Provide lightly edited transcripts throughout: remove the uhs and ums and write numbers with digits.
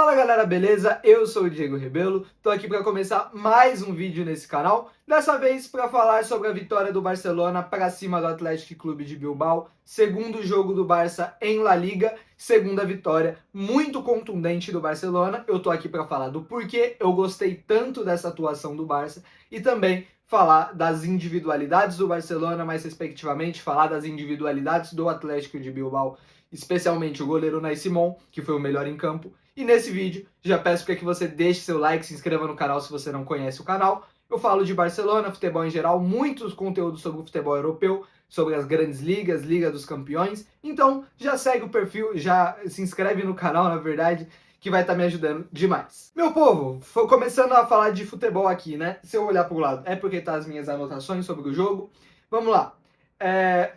Fala galera, beleza? Eu sou o Diego Rebelo, tô aqui para começar mais um vídeo nesse canal, dessa vez para falar sobre a vitória do Barcelona para cima do Atlético Clube de Bilbao, segundo jogo do Barça em La Liga, segunda vitória muito contundente do Barcelona. Eu tô aqui para falar do porquê eu gostei tanto dessa atuação do Barça e também falar das individualidades do Barcelona, mais respectivamente falar das individualidades do Atlético de Bilbao, especialmente o goleiro Unai Simón, que foi o melhor em campo. E nesse vídeo, já peço para que você deixe seu like, se inscreva no canal se você não conhece o canal. Eu falo de Barcelona, futebol em geral, muitos conteúdos sobre o futebol europeu, sobre as grandes ligas, Liga dos Campeões. Então, já segue o perfil, já se inscreve no canal, na verdade, que vai estar me ajudando demais. Meu povo, começando a falar de futebol aqui, né? Se eu olhar para o lado, é porque tá as minhas anotações sobre o jogo. Vamos lá.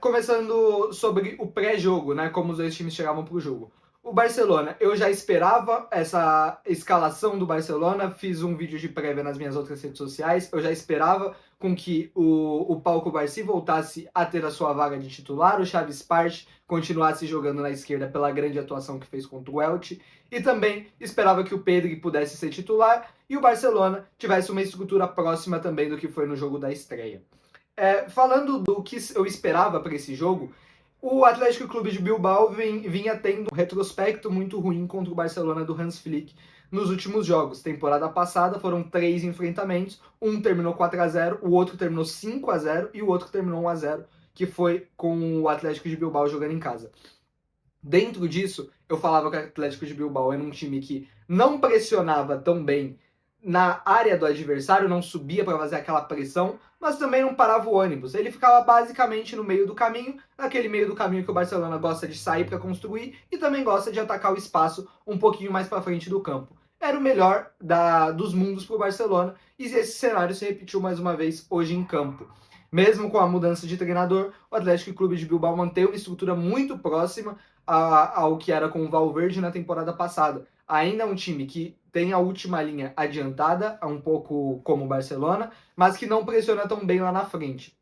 Começando sobre o pré-jogo, né? Como os dois times chegavam para o jogo. O Barcelona, eu já esperava essa escalação do Barcelona, fiz um vídeo de prévia nas minhas outras redes sociais, eu já esperava com que o Paco Barci voltasse a ter a sua vaga de titular, o Xavi Sparch continuasse jogando na esquerda pela grande atuação que fez contra o Elche, e também esperava que o Pedri pudesse ser titular e o Barcelona tivesse uma estrutura próxima também do que foi no jogo da estreia. Falando do que eu esperava para esse jogo, o Atlético Clube de Bilbao vinha tendo um retrospecto muito ruim contra o Barcelona do Hans Flick nos últimos jogos. Temporada passada foram 3 enfrentamentos, um terminou 4-0, o outro terminou 5-0 e o outro terminou 1-0, que foi com o Atlético de Bilbao jogando em casa. Dentro disso, eu falava que o Atlético de Bilbao era um time que não pressionava tão bem na área do adversário, não subia para fazer aquela pressão, mas também não parava o ônibus. Ele ficava basicamente no meio do caminho, naquele meio do caminho que o Barcelona gosta de sair para construir e também gosta de atacar o espaço um pouquinho mais para frente do campo. Era o melhor dos mundos para o Barcelona e esse cenário se repetiu mais uma vez hoje em campo. Mesmo com a mudança de treinador, o Atlético Clube de Bilbao manteve uma estrutura muito próxima ao que era com o Valverde na temporada passada. Ainda é um time que tem a última linha adiantada, um pouco como o Barcelona, mas que não pressiona tão bem lá na frente.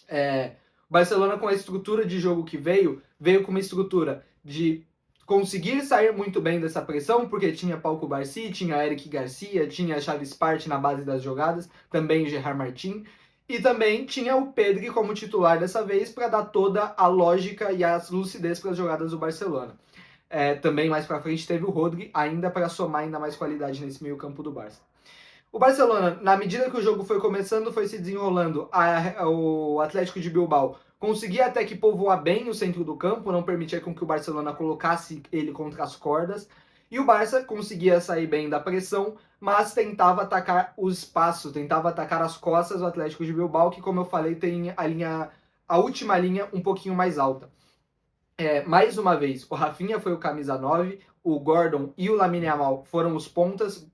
O Barcelona, com a estrutura de jogo que veio com uma estrutura de conseguir sair muito bem dessa pressão, porque tinha Paco Barci, tinha Eric Garcia, tinha Xavi Sparch na base das jogadas, também Gerard Martin, e também tinha o Pedri como titular dessa vez para dar toda a lógica e a lucidez para as jogadas do Barcelona. Também mais para frente teve o Rodri, ainda para somar ainda mais qualidade nesse meio campo do Barça. O Barcelona, na medida que o jogo foi começando, foi se desenrolando, o Atlético de Bilbao conseguia até que povoar bem o centro do campo, não permitia com que o Barcelona colocasse ele contra as cordas, e o Barça conseguia sair bem da pressão, mas tentava atacar o espaço, tentava atacar as costas do Atlético de Bilbao, que, como eu falei, tem a última linha um pouquinho mais alta. Mais uma vez, o Rafinha foi o camisa 9, o Gordon e o Lamine Yamal foram os pontas,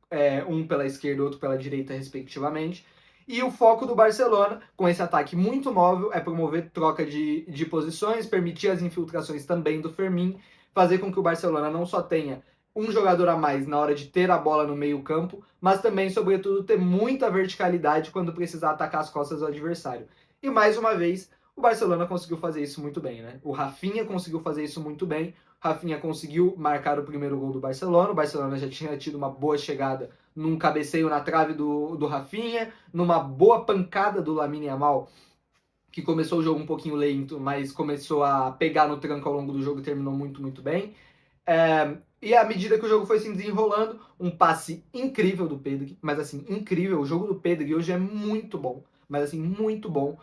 um pela esquerda e outro pela direita, respectivamente. E o foco do Barcelona, com esse ataque muito móvel, é promover troca de posições, permitir as infiltrações também do Fermin, fazer com que o Barcelona não só tenha um jogador a mais na hora de ter a bola no meio campo, mas também, sobretudo, ter muita verticalidade quando precisar atacar as costas do adversário. E mais uma vez, o Barcelona conseguiu fazer isso muito bem, né? O Rafinha conseguiu fazer isso muito bem. O Rafinha conseguiu marcar o primeiro gol do Barcelona. O Barcelona já tinha tido uma boa chegada num cabeceio na trave do Rafinha, numa boa pancada do Lamine Yamal, que começou o jogo um pouquinho lento, mas começou a pegar no tranco ao longo do jogo e terminou muito, muito bem. E à medida que o jogo foi se desenrolando, um passe incrível do Pedri, mas assim, incrível. O jogo do Pedri hoje é muito bom, mas assim, muito bom.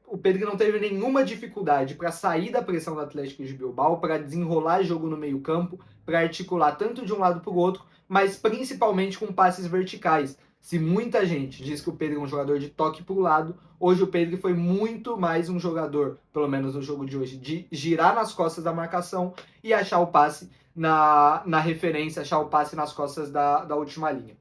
O Pedri não teve nenhuma dificuldade para sair da pressão do Atlético de Bilbao, para desenrolar jogo no meio campo, para articular tanto de um lado para o outro, mas principalmente com passes verticais. Se muita gente diz que o Pedri é um jogador de toque para o lado, hoje o Pedri foi muito mais um jogador, pelo menos no jogo de hoje, de girar nas costas da marcação e achar o passe na referência, achar o passe nas costas da última linha.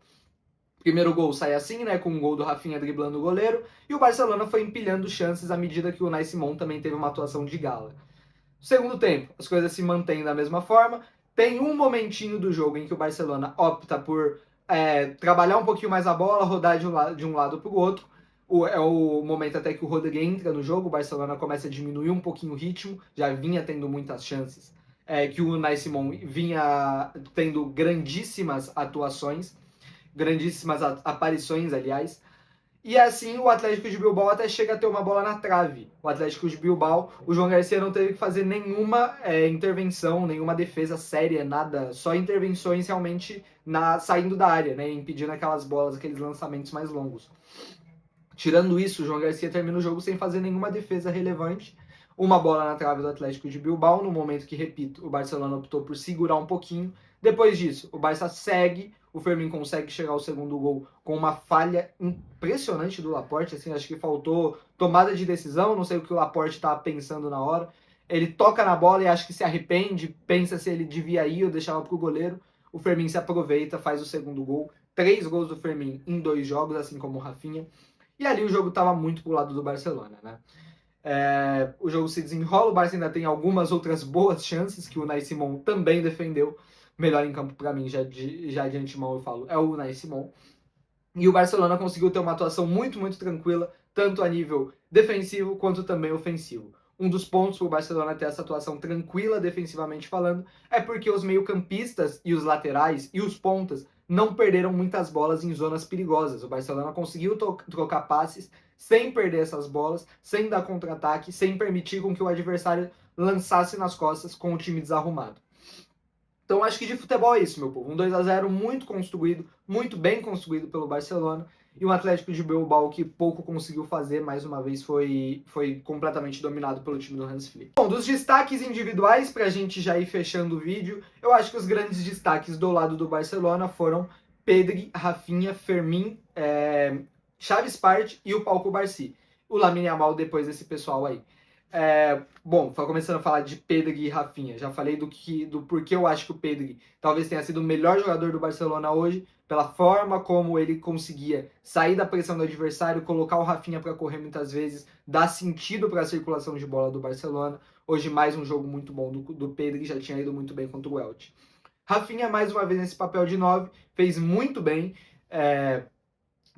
Primeiro gol sai assim, né, com um gol do Rafinha driblando o goleiro, e o Barcelona foi empilhando chances à medida que o Unai Simón também teve uma atuação de gala. Segundo tempo, as coisas se mantêm da mesma forma. Tem um momentinho do jogo em que o Barcelona opta por trabalhar um pouquinho mais a bola, rodar de um lado para o outro. É o momento até que o Rodri entra no jogo, o Barcelona começa a diminuir um pouquinho o ritmo, já vinha tendo muitas chances que o Unai Simon vinha tendo grandíssimas atuações, grandíssimas aparições, aliás. E assim o Atlético de Bilbao até chega a ter uma bola na trave. O Atlético de Bilbao, o João Garcia não teve que fazer nenhuma intervenção, nenhuma defesa séria, nada, só intervenções realmente saindo da área, né, impedindo aquelas bolas, aqueles lançamentos mais longos. Tirando isso, o João Garcia termina o jogo sem fazer nenhuma defesa relevante. Uma bola na trave do Atlético de Bilbao, no momento que, repito, o Barcelona optou por segurar um pouquinho. Depois disso, o Barça segue, o Fermín consegue chegar ao segundo gol com uma falha impressionante do Laporte, assim, acho que faltou tomada de decisão, não sei o que o Laporte estava pensando na hora. Ele toca na bola e acho que se arrepende, pensa se ele devia ir ou deixava para o goleiro. O Fermín se aproveita, faz o segundo gol. 3 gols do Fermín em 2 jogos, assim como o Rafinha. E ali o jogo estava muito pro lado do Barcelona, né? O jogo se desenrola, o Barça ainda tem algumas outras boas chances que o Unai Simon também defendeu. Melhor em campo para mim, já de antemão eu falo, é o Unai Simon. E o Barcelona conseguiu ter uma atuação muito, muito tranquila, tanto a nível defensivo quanto também ofensivo. Um dos pontos para o Barcelona ter essa atuação tranquila defensivamente falando é porque os meio-campistas e os laterais e os pontas não perderam muitas bolas em zonas perigosas. O Barcelona conseguiu trocar passes sem perder essas bolas, sem dar contra-ataque, sem permitir com que o adversário lançasse nas costas com o time desarrumado. Então acho que de futebol é isso, meu povo. Um 2-0 muito construído, muito bem construído pelo Barcelona. E um Atlético de Bilbao que pouco conseguiu fazer, mais uma vez foi completamente dominado pelo time do Hans Flick. Bom, dos destaques individuais, pra gente já ir fechando o vídeo, eu acho que os grandes destaques do lado do Barcelona foram Pedri, Rafinha, Fermín, Xavi Spart e o Pau Cubarsí. O Lamine Yamal depois desse pessoal aí. Bom, começando a falar de Pedri e Rafinha. Já falei do porquê eu acho que o Pedri talvez tenha sido o melhor jogador do Barcelona hoje, pela forma como ele conseguia sair da pressão do adversário, colocar o Rafinha para correr muitas vezes, dar sentido para a circulação de bola do Barcelona. Hoje mais um jogo muito bom do Pedri, já tinha ido muito bem contra o Elche. Rafinha mais uma vez nesse papel de 9, fez muito bem,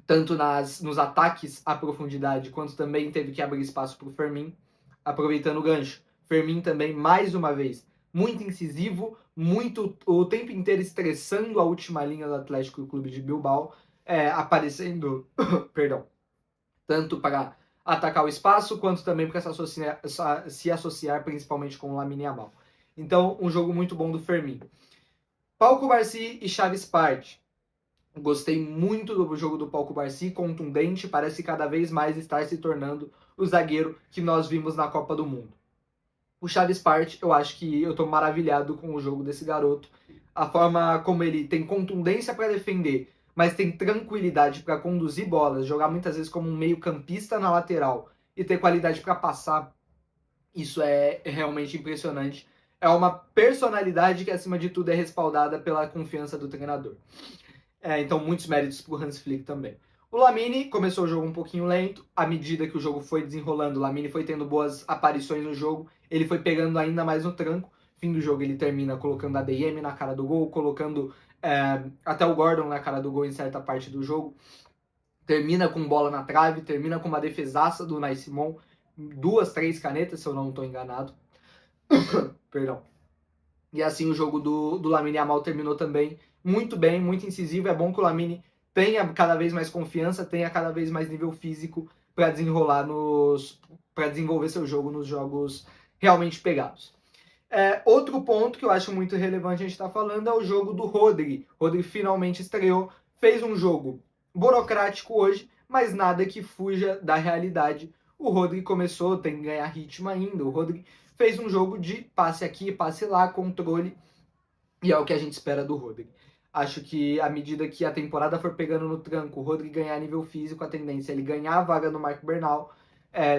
tanto nos ataques à profundidade, quanto também teve que abrir espaço para o Fermín, aproveitando o gancho. Fermín também, mais uma vez, muito incisivo, muito o tempo inteiro estressando a última linha do Atlético Clube de Bilbao, aparecendo, perdão, tanto para atacar o espaço, quanto também para se associar principalmente com o Lamine Yamal. Então, um jogo muito bom do Fermín. Pau Cubarsí e Xavi Spart. Gostei muito do jogo do Pau Cubarsí, contundente, parece cada vez mais estar se tornando o zagueiro que nós vimos na Copa do Mundo. O Xavi Spart, eu acho que eu estou maravilhado com o jogo desse garoto. A forma como ele tem contundência para defender, mas tem tranquilidade para conduzir bolas, jogar muitas vezes como um meio-campista na lateral e ter qualidade para passar, isso é realmente impressionante. É uma personalidade que, acima de tudo, é respaldada pela confiança do treinador. Então, muitos méritos para o Hans Flick também. O Lamine começou o jogo um pouquinho lento. À medida que o jogo foi desenrolando, o Lamine foi tendo boas aparições no jogo. Ele foi pegando ainda mais no tranco. Fim do jogo, ele termina colocando a DM na cara do gol, colocando até o Gordon na cara do gol em certa parte do jogo. Termina com bola na trave, termina com uma defesaça do Unai Simon. 2, 3 canetas, se eu não estou enganado. Perdão. E assim o jogo do Lamine Yamal terminou também muito bem, muito incisivo. É bom que o Lamine tenha cada vez mais confiança, tenha cada vez mais nível físico para desenvolver seu jogo nos jogos realmente pegados. Outro ponto que eu acho muito relevante a gente estar falando é o jogo do Rodri. Rodri finalmente estreou, fez um jogo burocrático hoje, mas nada que fuja da realidade. O Rodri começou, tem que ganhar ritmo ainda. O Rodri fez um jogo de passe aqui, passe lá, controle, e é o que a gente espera do Rodri. Acho que à medida que a temporada for pegando no tranco, o Rodri ganhar nível físico, a tendência é ele ganhar a vaga no Marco Bernal,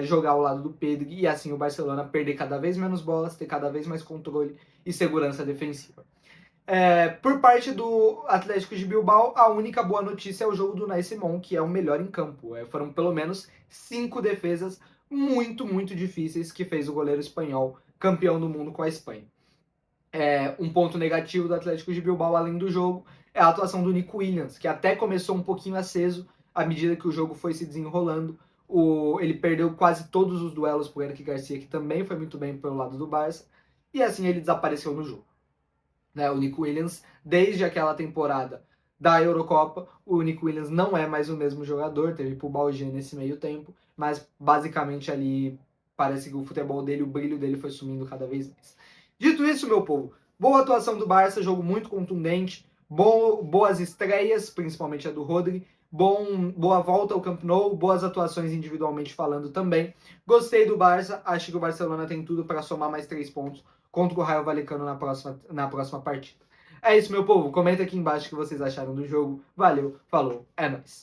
jogar ao lado do Pedro, e assim o Barcelona perder cada vez menos bolas, ter cada vez mais controle e segurança defensiva. Por parte do Atlético de Bilbao, a única boa notícia é o jogo do Unai Simon, que é o melhor em campo. Foram pelo menos 5 defesas muito, muito difíceis que fez o goleiro espanhol campeão do mundo com a Espanha. Um ponto negativo do Atlético de Bilbao, além do jogo, é a atuação do Nico Williams, que até começou um pouquinho aceso à medida que o jogo foi se desenrolando. Ele perdeu quase todos os duelos por Eric Garcia, que também foi muito bem pelo lado do Barça. e assim ele desapareceu no jogo. Né? O Nico Williams, desde aquela temporada da Eurocopa, o Nico Williams não é mais o mesmo jogador, teve pubalgia nesse meio tempo, mas basicamente ali parece que o futebol dele, o brilho dele foi sumindo cada vez mais. Dito isso, meu povo, boa atuação do Barça, jogo muito contundente, boas estreias, principalmente a do Rodri, boa volta ao Camp Nou, boas atuações individualmente falando também. Gostei do Barça, acho que o Barcelona tem tudo para somar mais 3 pontos contra o Raio Vallecano na próxima partida. É isso, meu povo. Comenta aqui embaixo o que vocês acharam do jogo. Valeu, falou, é nóis.